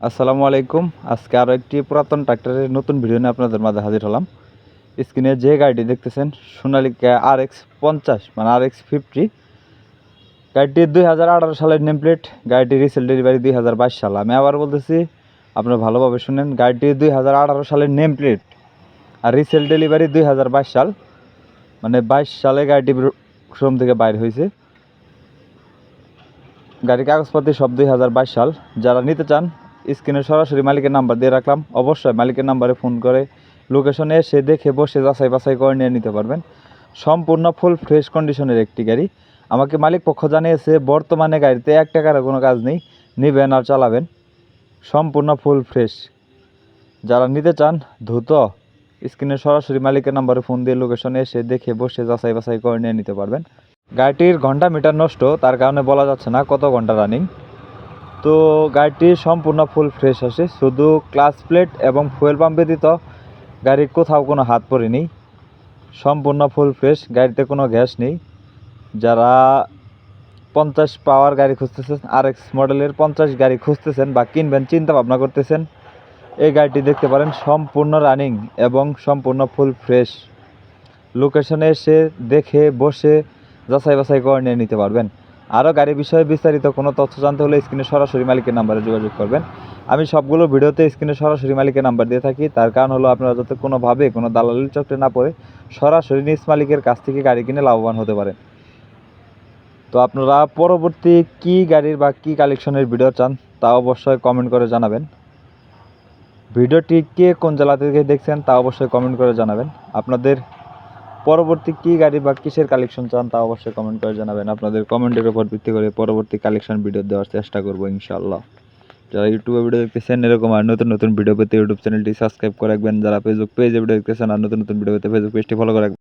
আসসালামু আলাইকুম। আজকে আরও একটি পুরাতন ট্রাক্টরের নতুন ভিডিও নিয়ে আপনাদের মাঝে হাজির হলাম। স্ক্রিনে যে গাড়িটি দেখতেছেন সোনালিকা RX 50 মানে RX 50। গাড়িটি 2018 সালের নেম প্লেট। গাড়িটি রিসেল ডেলিভারি 2022 সাল। আমি আবার বলতেছি, আপনারা ভালোভাবে শুনেন। গাড়িটি 2018 সালের নেম প্লেট আর রিসেল ডেলিভারি 2022 সাল, মানে 22 সালে গাড়িটি শোরুম থেকে বাইর হয়েছে। গাড়ির কাগজপাতি সব 2022 সাল। যারা নিতে চান স্ক্রিনে সরাসরি মালিকের নাম্বার দিয়ে রাখলাম। অবশ্যই মালিকের নাম্বারে ফোন করে লোকেশনে এসে দেখে বসে যাচাই বাছাই করে নিয়ে নিতে পারবেন। সম্পূর্ণ ফুল ফ্রেশ কন্ডিশনের একটি গাড়ি। আমাকে মালিক পক্ষ জানিয়েছে বর্তমানে গাড়িতে 1 টাকারও কোনো কাজ নেই, নেবেন আর চালাবেন। সম্পূর্ণ ফুল ফ্রেশ। যারা নিতে চান দ্রুত স্ক্রিনে সরাসরি মালিকের নাম্বারে ফোন দিয়ে লোকেশনে এসে দেখে বসে যাচাই বাছাই করে নিয়ে নিতে পারবেন। গাড়িটির ঘন্টা মিটার নষ্ট, তার কারণে বলা যাচ্ছে না কত ঘন্টা রানিং। তো গাড়িটি সম্পূর্ণ ফুল ফ্রেশ আছে, শুধু ক্লাচ প্লেট এবং ফুয়েল পাম্প ব্যতীত গাড়ির কোথাও কোনো হাত পড়েনি। সম্পূর্ণ ফুল ফ্রেশ, গাড়িতে কোনো গ্যাস নেই। যারা 50 পাওয়ার গাড়ি খুঁজতেছেন, RX মডেলের 50 গাড়ি খুঁজতেছেন বা কিনবেন চিন্তা ভাবনা করতেছেন, এই গাড়িটি দেখতে পারেন। সম্পূর্ণ রানিং এবং সম্পূর্ণ ফুল ফ্রেশ। লোকেশনে এসে দেখে বসে যাচাই বাছাই করে নিয়ে নিতে পারবেন। আরও গাড়ি বিষয়ে বিস্তারিত কোনো তথ্য জানতে হলে স্ক্রিনে সরাসরি মালিকের নাম্বারে যোগাযোগ করবেন। আমি সবগুলো ভিডিওতে স্ক্রিনে সরাসরি মালিকের নাম্বার দিয়ে থাকি। তার কারণ হলো আপনারা যাতে কোনোভাবে কোনো দালালির চক্রে না পড়ে সরাসরি নিজ মালিকের কাছ থেকে গাড়ি কিনে লাভবান হতে পারেন। তো আপনারা পরবর্তী কী গাড়ির বা কী কালেকশনের ভিডিও চান তা অবশ্যই কমেন্ট করে জানাবেন। ভিডিওটি কে কোন জেলা থেকে দেখছেন তা অবশ্যই কমেন্ট করে জানাবেন। আপনাদের পরবর্তী কী গাড়ি বা কিসের কালেকশন চান তা অবশ্যই কমেন্ট করে জানাবেন। আপনাদের কমেন্টের উপর ভিত্তি করে পরবর্তী কালেকশন ভিডিও দেওয়ার চেষ্টা করব ইনশাআল্লাহ। যারা ইউটিউবে ভিডিও দেখতেছেন এরকম আর নতুন নতুন ভিডিও পেতে ইউটিউব চ্যানেলটি সাবস্ক্রাইব করে রাখবেন। যারা ফেসবুক পেজে ভিডিও দেখতেছেন আর নতুন নতুন ভিডিও পেতে ফেসবুক পেজটি ফলো করে রাখবেন।